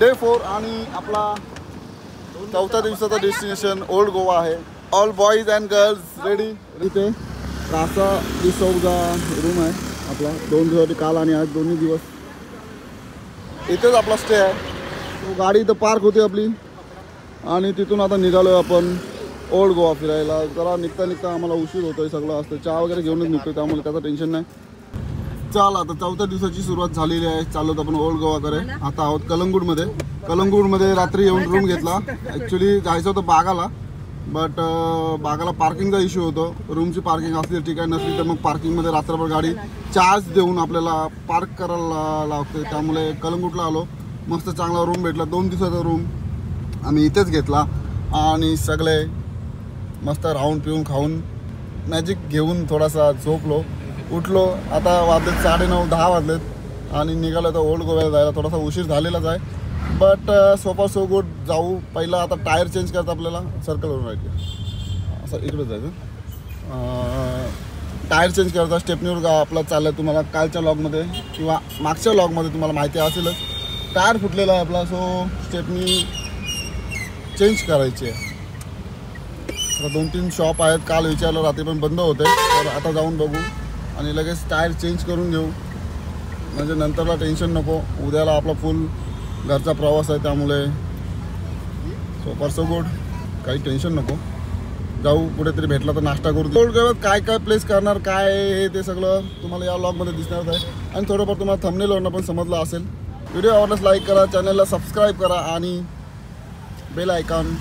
Day 4 आणि आपला चौथ्या दिवसाचा डेस्टिनेशन ओल्ड गोवा आहे. All boys and girls ready. इथे कासा डिसौजा रूम आहे आपला. 2 दिवसासाठी काल आणि आज दोन्ही दिवस इथेच आपला स्टे आहे. तो गाडी इथं पार्क होती आपली आणि तिथून आता निघालो आहे आपण ओल्ड गोवा फिरायला. जरा निघता आम्हाला उशीर होतोय. सगळं असतं चहा वगैरे घेऊनच निघतोय त्यामुळे त्याचं टेन्शन नाही. चला आता चौथ्या दिवसाची सुरुवात झालेली आहे. चाललो आपण ओल्ड गोवाकडे. आता आहोत कलंगूटमध्ये रात्री येऊन रूम घेतला. ॲक्च्युली जायचं होतं बागाला बट बागाला पार्किंगचा इश्यू होतो. रूमची पार्किंग असली ठीक आहे नसली तर मग पार्किंगमध्ये रात्रभर गाडी चार्ज देऊन आपल्याला पार्क करायला लागते. त्यामुळे कलंगूटला आलो. मस्त चांगला रूम भेटला. 2 दिवसाचा रूम आम्ही इथेच घेतला आणि सगळे मस्त राहून पिऊन खाऊन मॅजिक घेऊन थोडासा झोपलो. उठलो. आता वाजलेत 9:30-10 वाजलेत आणि निघालो तर ओल्ड गोव्याला जायला. थोडासा उशीर झालेलाच आहे बट सो फार सो गुड. जाऊ. पहिला आता टायर चेंज करता आपल्याला सर्कलवरून राहायचं असं इकडे जायचं. टायर चेंज करता स्टेपनीवर आपला चाललं आहे. तुम्हाला कालच्या लॉगमध्ये किंवा मागच्या लॉगमध्ये तुम्हाला माहिती असेलच टायर फुटलेला आहे आपला. सो स्टेपनी चेंज करायची आहे. आता 2-3 शॉप आहेत. काल विचारलं रात्री पण बंद होते तर आता जाऊन बघू आणि लगेच टायर चेंज करून घेऊ म्हणजे नंतरला टेन्शन नको. उद्याला आपला फुल घरचा प्रवास आहे त्यामुळे सो फार सो गुड. काही टेन्शन नको. जाऊ कुठेतरी भेटला तर नाश्ता करू. ओल्ड गोव्यात काय प्लेस करणार काय हे ते सगळं तुम्हाला या व्लॉगमध्ये दिसणार आहे आणि थोडंफार तुम्हाला थंबनेलवरनं पण समजलं असेल. व्हिडिओ आवडल्यास लाईक करा, चॅनलला सबस्क्राईब करा आणि बेल आयकॉन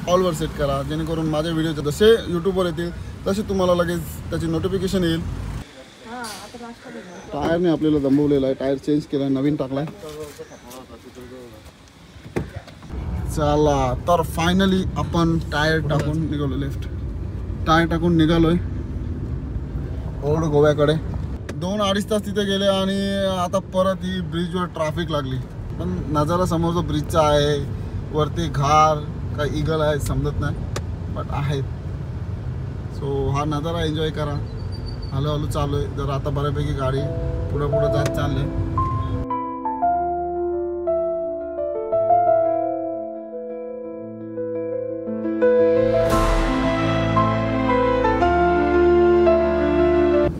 ऑलवर सेट करा जेणेकरून माझे व्हिडिओ जसे यूट्यूबवर येतील तसे तुम्हाला लगेच त्याची नोटिफिकेशन येईल. टायरने आपल्याला दंबवलेला आहे. टायर चेंज केला आहे. नवीन टाकला आहे. चला तर फायनली आपण टायर टाकून निघालो. लेफ्ट टायर टाकून निघालोय ओल्ड गोव्याकडे. 2-2.5 तास तिथे गेले आणि आता परत ही ब्रिजवर ट्रॅफिक लागली. पण नजारा समोरचा ब्रिजचा आहे. वरती घार काय इगल आहे समजत नाही बट आहेत. सो हा नजारा एन्जॉय करा. हळूहळू चालू आहे. जर आता बऱ्यापैकी गाडी पुढे जात चालले.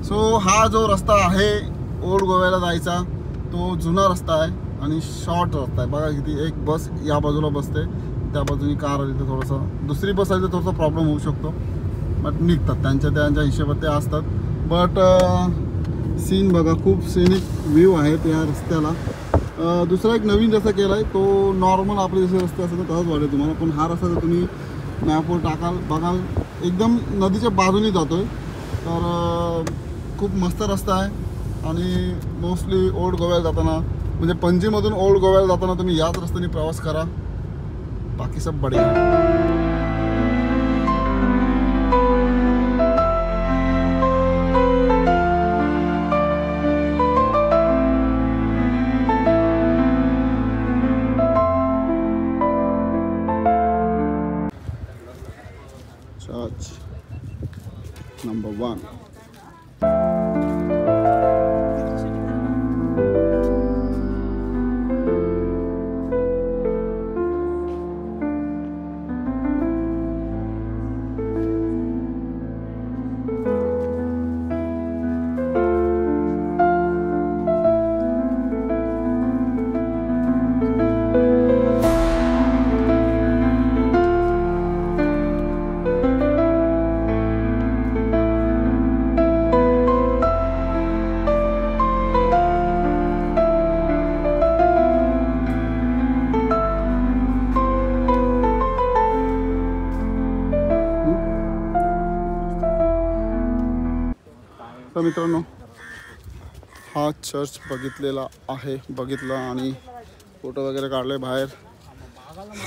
सो हा जो रस्ता आहे ओल्ड गोव्याला जायचा तो जुना रस्ता आहे आणि शॉर्ट रस्ता आहे. बघा किती. एक बस या बाजूला बसते त्या बाजूनी कार आली तर थोडंसं दुसरी बस आली तर थोडासा प्रॉब्लेम होऊ शकतो बट निघतात त्यांच्या हिशोबात ते असतात. बट सीन बघा खूप सीनिक व्ह्यू आहेत या रस्त्याला. दुसरा एक नवीन रस्ता केला आहे तो नॉर्मल आपले जसे रस्ते असतात तसंच वाटेल तुम्हाला. पण हा रस्ता जर तुम्ही मॅपवर टाकाल बघाल एकदम नदीच्या बाजूने जातो आहे. तर खूप मस्त रस्ता आहे आणि मोस्टली ओल्ड गोव्याला जाताना म्हणजे पणजीमधून ओल्ड गोव्याला जाताना तुम्ही याच रस्त्याने प्रवास करा. बाकी सब बढिया. Church number 1. तर मित्रांनो हा चर्च बघितला आणि फोटो वगैरे काढले बाहेर.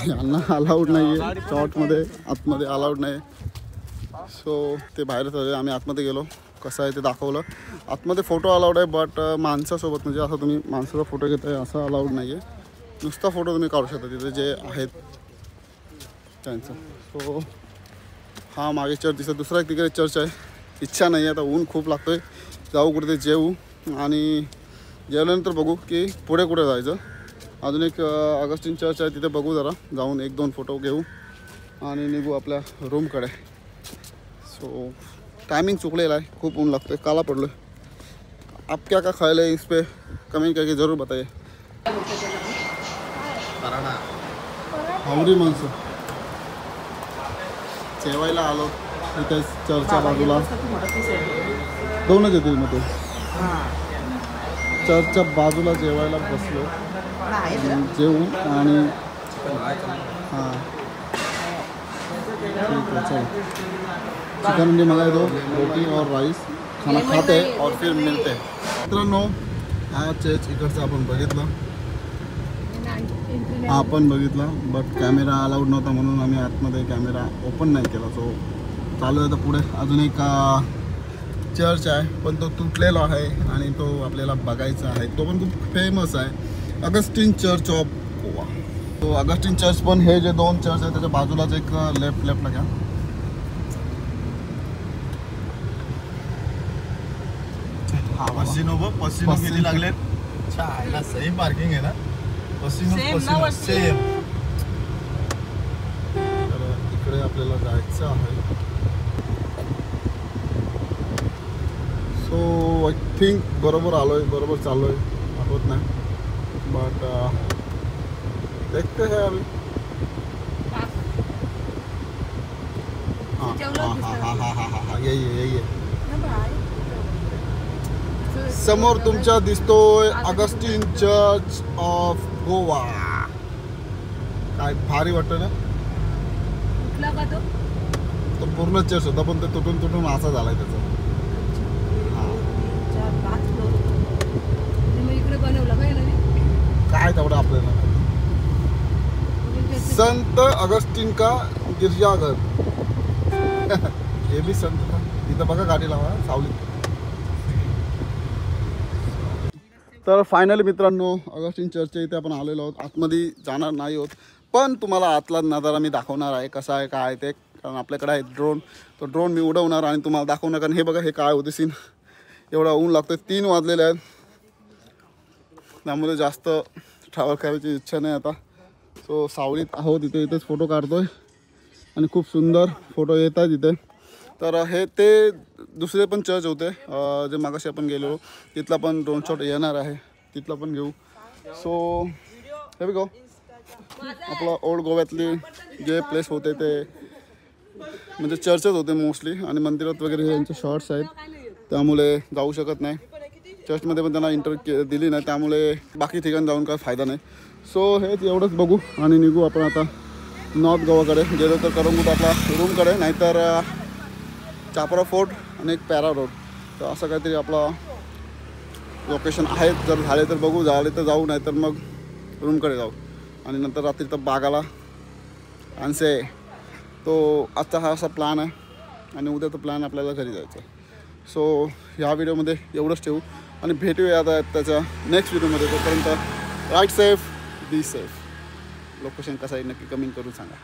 यांना अलाउड नाही आहे शॉर्टमध्ये आतमध्ये अलाउड नाही. सो ते बाहेरच आले. आम्ही आतमध्ये गेलो. कसं आहे ते दाखवलं. आतमध्ये फोटो अलाउड आहे बट माणसासोबत म्हणजे असं तुम्ही माणसाचा फोटो घेताय असं अलाउड नाही आहे. नुसता फोटो तुम्ही काढू शकता तिथे जे आहेत त्यांचं. सो हा मागे चर्च दिसत. दुसरा एक तिकडे चर्च आहे. इच्छा नाही आहे आता ऊन खूप लागतोय. जाऊ कुठे जेवू आणि जेवल्यानंतर बघू की पुढे कुठे जायचं. अजून एक ऑगस्टिन चर्च आहे, तिथे बघू जरा जाऊन 1-2 फोटो घेऊ आणि निघू आपल्या रूमकडे. सो टायमिंग चुकलेला आहे, खूप ऊन लागतं, काला पडलो. आप क्या क्या खायला इस पे कमेंट करके जरूर बताइए. आवडी माणसं जेवायला आलो इथे चर्चच्या बाजूला. दोनच येतील मग ते चर्चच्या बाजूला जेवायला बसलो. जेवून आणि हां ठीक है चल. चिकन अंडी मंगाए दो, रोटी और राइस खाना खाते और फिर मिलते. मित्रांनो हा चर्च इकडचा आपण बघितलं, हा आपण बघितला, बट कॅमेरा अलाउड नव्हता म्हणून आम्ही आतमध्ये कॅमेरा ओपन नाही केला. सो चालू आहे तर पुढे अजून एक चर्च आहे, पण तो तुटलेला आहे आणि तो आपल्याला बघायचा आहे. तो पण खूप फेमस आहे, ऑगस्टिन चर्च ऑफ गोवा. तो ऑगस्टिन चर्च पण हे जे 2 चर्च आहे त्याच्या बाजूलाच एक लेफ्टला घ्या. पसिनो किती लागलेत. छान सेम पार्किंग आहे ना. पसिनो सेम. तर इकडे आपल्याला जायचं आहे. सो आय थिंक बरोबर आलोय, बरोबर चाललोय, आठवत नाही, बट देखते हैं अभी. हाँ यही आहे. समोर तुमच्या दिसतोय ऑगस्टिन चर्च ऑफ गोवा. काय भारी वाटतं ना. तो पूर्ण चर्च होता पण ते तुटून असा झालाय त्याचा. काय तेवढं आपल्याला. संत ऑगस्टिन का गिरजाघर. हे बी संत का. इथं बघा गाडी लावा सावली. तर फायनली मित्रांनो ऑगस्टिन चर्चच्या इथे आपण आलेलो आहोत. आतमध्ये जाणार नाही आहोत, पण तुम्हाला आतला नजारा मी दाखवणार आहे कसा आहे काय आहे ते. कारण आपल्याकडे आहे ड्रोन, तो ड्रोन मी उडवणार आणि तुम्हाला दाखवणार. कारण हे बघा हे काय होते सीन. एवढा ऊन लागतं, 3 वाजलेले आहेत, त्यामुळे जास्त ट्रॅव्हल करायची इच्छा नाही आता. सो सावलीत आहोत इथेच फोटो काढतोय आणि खूप सुंदर फोटो येत आहेत इथे. तर हे ते दुसरे पण चर्च होते जे मागाशी आपण गेलो, तिथला पण ड्रोन शॉट येणार आहे, तिथला पण घेऊ. सो हे बघ आपला ओल्ड गोव्यातली जे प्लेस होते ते म्हणजे चर्चच होते मोस्टली, आणि मंदिरात वगैरे यांचे शॉर्ट्स आहेत, त्यामुळे जाऊ शकत नाही. चर्चमध्ये पण त्यांना एंट्री दिली नाही, त्यामुळे बाकी ठिकाणी जाऊन काय फायदा नाही. सो हेच एवढंच बघू आणि निघू आपण आता नॉर्थ गोवाकडे. गेलो तर करंगूट आपला रूमकडे, नाहीतर चापरा फोर्ट आणि एक पॅरा रोड. तर असं काहीतरी आपला लोकेशन आहेत. जर झाले तर बघू, झाले तर जाऊ, नाही तर मग रूमकडे जाऊ आणि नंतर रात्री तर बागाला आणसे. तो आजचा हा असा प्लॅन आहे आणि उद्या तो प्लॅन आपल्याला घरी जायचं आहे. सो ह्या व्हिडिओमध्ये एवढंच ठेवू आणि भेटूया आता त्याच्या नेक्स्ट व्हिडिओमध्ये. तोपर्यंत ride safe, be safe. Location कसं आहे नक्की कमेंट करून सांगा.